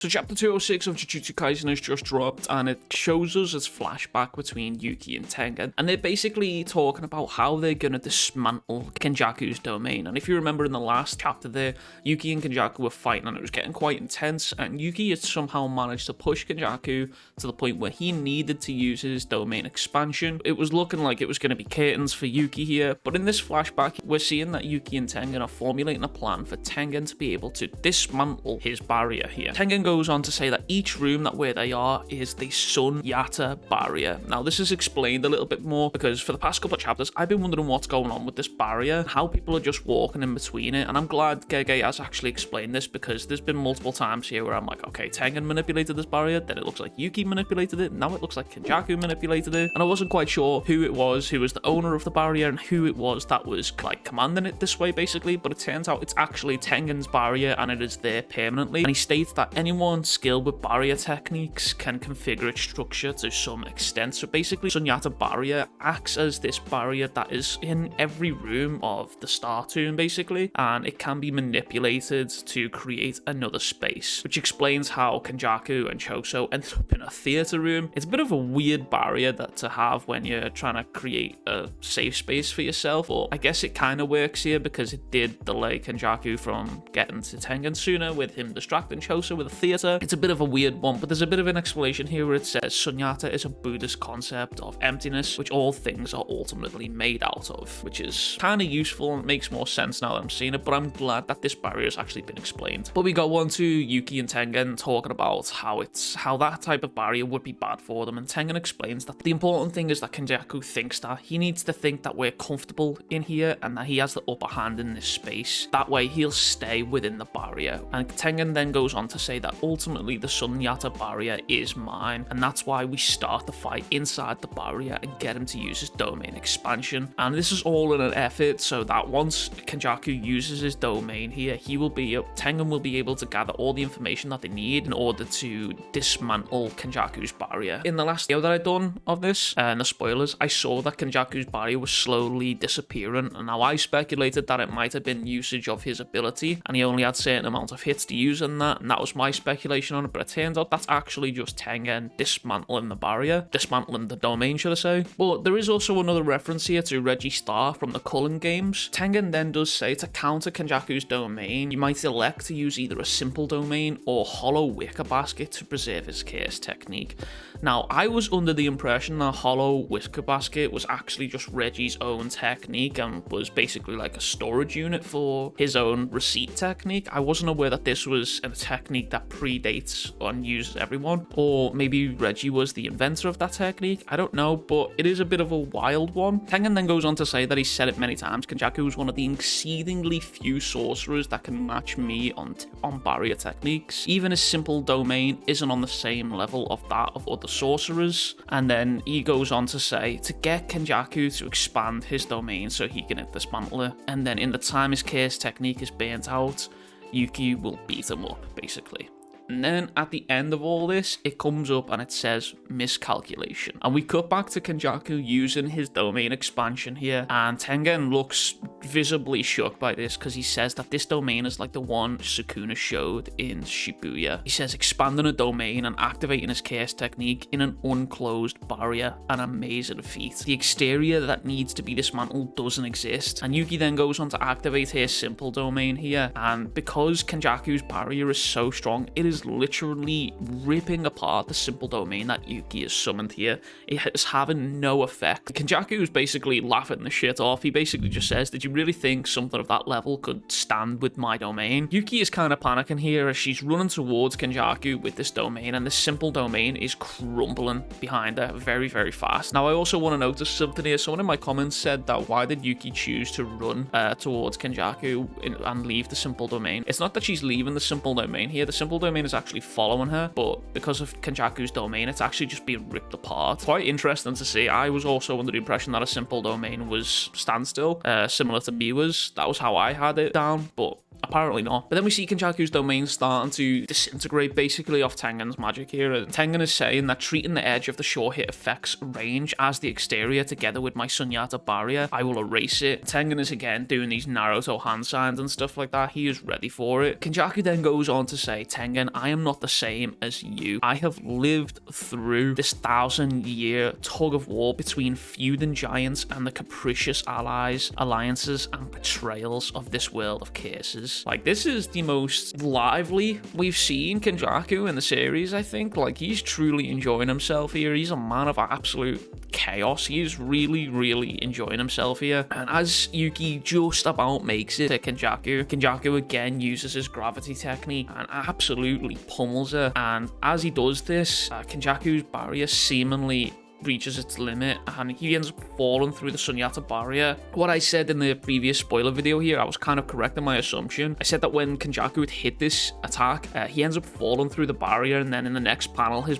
So chapter 206 of Jujutsu Kaisen has just dropped, and it shows us its flashback between Yuki and Tengen, and they're basically talking about how they're going to dismantle Kenjaku's domain. And if you remember in the last chapter there, Yuki and Kenjaku were fighting and it was getting quite intense, and Yuki had somehow managed to push Kenjaku to the point where he needed to use his domain expansion. It was looking like it was going to be curtains for Yuki here, but in this flashback we're seeing that Yuki and Tengen are formulating a plan for Tengen to be able to dismantle his barrier here. Tengen goes on to say that each room that where they are is the Sun Yata barrier. Now this is explained a little bit more because for the past couple of chapters I've been wondering what's going on with this barrier, how people are just walking in between it, and I'm glad Gege has actually explained this because there's been multiple times here where I'm like, okay, Tengen manipulated this barrier, then it looks like Yuki manipulated it, now it looks like Kenjaku manipulated it, and I wasn't quite sure who was the owner of the barrier and who it was that was like commanding it this way basically, but it turns out it's actually Tengen's barrier and it is there permanently. And he states that anyone skilled with barrier techniques can configure its structure to some extent. So basically Sunyata barrier acts as this barrier that is in every room of the Star Tomb basically, and it can be manipulated to create another space, which explains how Kenjaku and Choso ended up in a theater room. It's a bit of a weird barrier that to have when you're trying to create a safe space for yourself, or I guess it kind of works here because it did delay Kenjaku from getting to Tengen sooner with him distracting Choso with a theater. It's a bit of a weird one, but there's a bit of an explanation here where it says Sunyata is a Buddhist concept of emptiness, which all things are ultimately made out of, which is kind of useful and makes more sense now that I'm seeing it, but I'm glad that this barrier has actually been explained. But we go on to Yuki and Tengen talking about how that type of barrier would be bad for them, and Tengen explains that the important thing is that Kenjaku thinks that he needs to think that we're comfortable in here and that he has the upper hand in this space. That way he'll stay within the barrier. And Tengen then goes on to say that ultimately the Sunyata barrier is mine, and that's why we start the fight inside the barrier and get him to use his domain expansion. And this is all in an effort so that once Kenjaku uses his domain here, Tengen will be able to gather all the information that they need in order to dismantle Kenjaku's barrier. In the last video that I've done of this, and the spoilers, I saw that Kenjaku's barrier was slowly disappearing, and now I speculated that it might have been usage of his ability and he only had certain amount of hits to use in that, and that was my speculation on it, but it turns out that's actually just Tengen dismantling the barrier, dismantling the domain should I say. But there is also another reference here to Reggie Star from the Cullen games. Tengen then does say to counter Kenjaku's domain, you might elect to use either a simple domain or hollow wicker basket to preserve his curse technique. Now I was under the impression that hollow wicker basket was actually just Reggie's own technique and was basically like a storage unit for his own receipt technique. I wasn't aware that this was a technique that predates and uses everyone, or maybe Reggie was the inventor of that technique, I don't know, but it is a bit of a wild one. Tengen then goes on to say that he's said it many times, Kenjaku is one of the exceedingly few sorcerers that can match me on barrier techniques. Even a simple domain isn't on the same level of that of other sorcerers. And then he goes on to say to get Kenjaku to expand his domain so he can dismantle it, and then in the time his curse technique is burnt out, Yuki will beat him up basically. And then at the end of all this, it comes up and it says miscalculation. And we cut back to Kenjaku using his domain expansion here. And Tengen looks visibly shocked by this because he says that this domain is like the one Sukuna showed in Shibuya. He says expanding a domain and activating his curse technique in an unclosed barrier, an amazing feat. The exterior that needs to be dismantled doesn't exist. And Yuki then goes on to activate his simple domain here. And because Kenjaku's barrier is so strong, it is literally ripping apart the simple domain that Yuki has summoned here. It is having no effect. Kenjaku is basically laughing the shit off. He basically just says, did you really think something of that level could stand with my domain? Yuki is kind of panicking here as she's running towards Kenjaku with this domain, and this simple domain is crumbling behind her very, very fast. Now I also want to notice something here. Someone in my comments said that why did Yuki choose to run towards Kenjaku and leave the simple domain? It's not that she's leaving the simple domain here. The simple domain is actually following her, but because of Kenjaku's domain, it's actually just being ripped apart. Quite interesting to see. I was also under the impression that a simple domain was standstill, similar to Miwa's. That was how I had it down, but apparently not. But then we see Kenjaku's domain starting to disintegrate basically off Tengen's magic here. And Tengen is saying that treating the edge of the sure hit effects range as the exterior together with my Sunyata barrier, I will erase it. Tengen is again doing these Naruto hand signs and stuff like that. He is ready for it. Kenjaku then goes on to say, Tengen, I am not the same as you. I have lived through this 1,000-year tug of war between feuding giants and the capricious alliances and betrayals of this world of curses. Like, this is the most lively we've seen Kenjaku in the series, I think. Like, he's truly enjoying himself here. He's a man of absolute chaos. He's really, really enjoying himself here. And as Yuki just about makes it to Kenjaku, Kenjaku again uses his gravity technique and absolutely pummels her. And as he does this, Kenjaku's barrier seemingly reaches its limit and he ends up falling through the Sunyata barrier. What I said in the previous spoiler video here, I was kind of correct in my assumption. I said that when Kenjaku would hit this attack, he ends up falling through the barrier, and then in the next panel his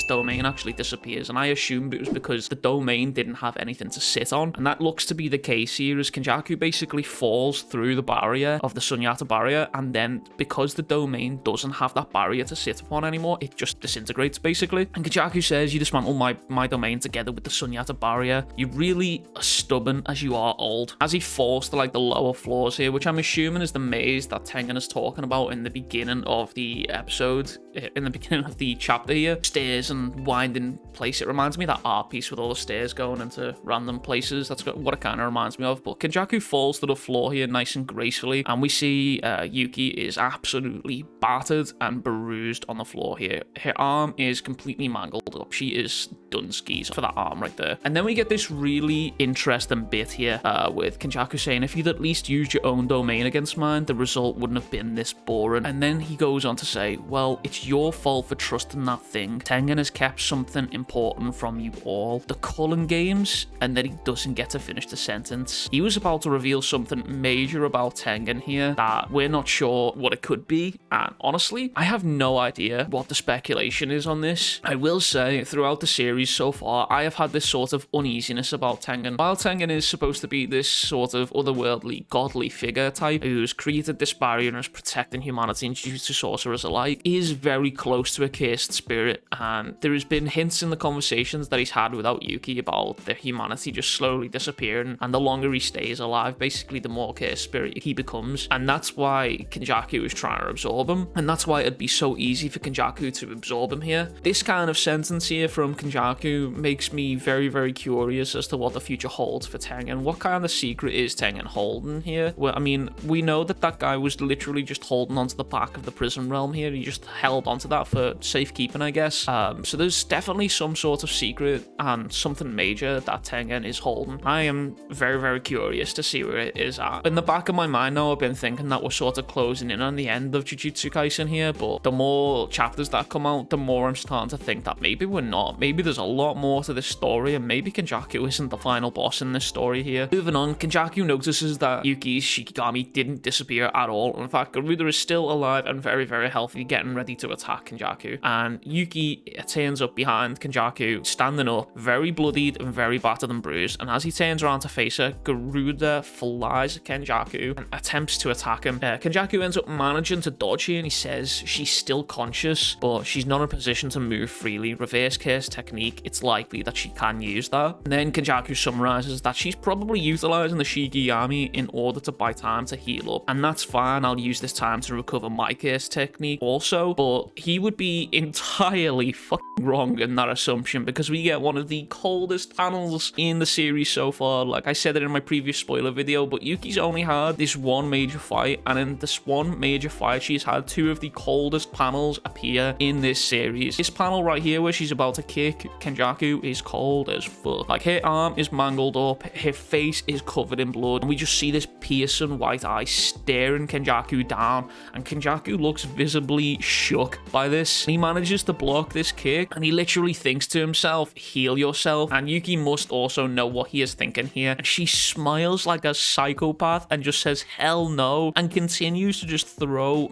domain actually disappears, and I assumed it was because the domain didn't have anything to sit on, and that looks to be the case here, as Kenjaku basically falls through the barrier of the Sunyata barrier, and then because the domain doesn't have that barrier to sit upon anymore, it just disintegrates basically. And Kenjaku says, you dismantle my domain together with the Sunyata barrier. You really are stubborn as you are old. As he falls to like the lower floors here, which I'm assuming is the maze that Tengen is talking about in the beginning of the episode, in the beginning of the chapter here. Stairs and winding place. It reminds me of that art piece with all the stairs going into random places. That's what it kind of reminds me of. But Kenjaku falls to the floor here nice and gracefully, and we see Yuki is absolutely battered and bruised on the floor here. Her arm is completely mangled up. She is done skis for that arm right there. And then we get this really interesting bit here with Kenjaku saying, if you'd at least used your own domain against mine, the result wouldn't have been this boring. And then he goes on to say, well, it's your fault for trusting that thing. Tengen has kept something important from you all, the Cullen games. And then he doesn't get to finish the sentence. He was about to reveal something major about Tengen here that we're not sure what it could be, and honestly I have no idea what the speculation is on this. I will say throughout the series so far, I have had this sort of uneasiness about Tengen. While Tengen is supposed to be this sort of otherworldly, godly figure type who's created this barrier and is protecting humanity and Jujutsu sorcerers alike, is very close to a cursed spirit, and there has been hints in the conversations that he's had without Yuki about the humanity just slowly disappearing, and the longer he stays alive, basically the more cursed spirit he becomes. And that's why Kenjaku is trying to absorb him, and that's why it'd be so easy for Kenjaku to absorb him here. This kind of sentence here from Kenjaku makes me very, very curious as to what the future holds for Tengen. What kind of secret is Tengen holding here? Well, I mean, we know that guy was literally just holding onto the back of the prison realm here. He just held onto that for safekeeping, I guess. So there's definitely some sort of secret and something major that Tengen is holding. I am very, very curious to see where it is at. In the back of my mind now, I've been thinking that we're sort of closing in on the end of Jujutsu Kaisen here, but the more chapters that come out, the more I'm starting to think that maybe we're not. Maybe there's a lot more to this story, and maybe Kenjaku isn't the final boss in this story here. Moving on, Kenjaku notices that Yuki's Shikigami didn't disappear at all. In fact, Garuda is still alive and very, very healthy, getting ready to attack Kenjaku. And Yuki turns up behind Kenjaku, standing up, very bloodied and very battered and bruised. And as he turns around to face her, Garuda flies at Kenjaku and attempts to attack him. Kenjaku ends up managing to dodge here, and he says she's still conscious, but she's not in a position to move freely. Reverse curse technique, it's likely that she can use that. And then Kenjaku summarizes that she's probably utilizing the Shikigami in order to buy time to heal up, and that's fine. I'll use this time to recover my curse technique also, but he would be entirely fucking wrong in that assumption, because we get one of the coldest panels in the series so far. Like I said it in my previous spoiler video, but Yuki's only had this one major fight, and in this one major fight she's had two of the coldest panels appear in this series. This panel right here where she's about to kick Kenjaku is cold as fuck. Like, her arm is mangled up, her face is covered in blood, and we just see this piercing white eye staring Kenjaku down, and Kenjaku looks visibly shook by this. He manages to block this kick, and he literally thinks to himself, heal yourself. And Yuki must also know what he is thinking here, and she smiles like a psychopath and just says hell no, and continues to just throw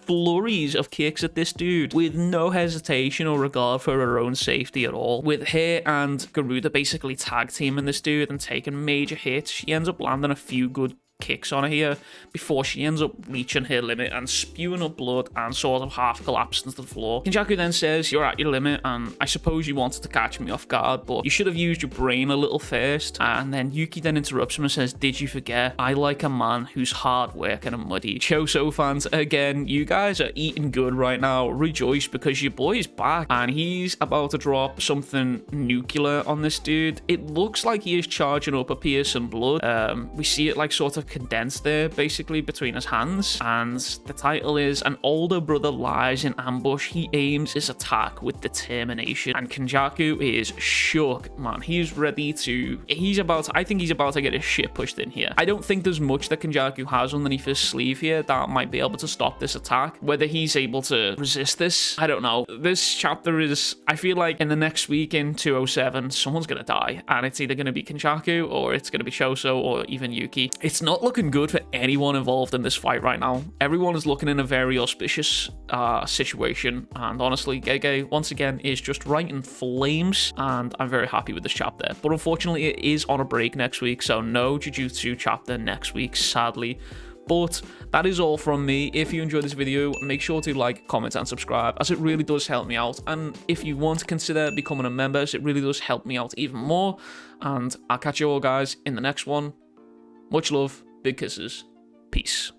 flurries of kicks at this dude with no hesitation or regard for her own safety at all. With her and Garuda basically tag teaming this dude and taking major hits, she ends up landing a few good kicks on her here before she ends up reaching her limit and spewing up blood and sort of half collapsing to the floor. Kenjaku then says, "You're at your limit, and I suppose you wanted to catch me off guard, but you should have used your brain a little first." And then Yuki then interrupts him and says, "Did you forget? I like a man who's hard working and muddy." Choso fans, again, you guys are eating good right now. Rejoice, because your boy is back and he's about to drop something nuclear on this dude. It looks like he is charging up a piercing blood. We see it like sort of condensed there basically between his hands, and the title is "An Older Brother Lies in Ambush. He aims his attack with determination." And Kenjaku is shook, man. He's ready to, I think he's about to get his shit pushed in here. I don't think there's much that Kenjaku has underneath his sleeve here that might be able to stop this attack. Whether he's able to resist this, I don't know. This chapter is, I feel like in the next week in 207, someone's gonna die, and it's either gonna be Kenjaku or it's gonna be Choso or even Yuki. It's not looking good for anyone involved in this fight right now. Everyone is looking in a very auspicious situation, and honestly, Gege once again is just right in flames, and I'm very happy with this chapter. But unfortunately, it is on a break next week, so no Jujutsu chapter next week, sadly. But that is all from me. If you enjoyed this video, make sure to like, comment, and subscribe, as it really does help me out. And if you want to consider becoming a member, as it really does help me out even more. And I'll catch you all guys in the next one. Much love, big kisses, peace.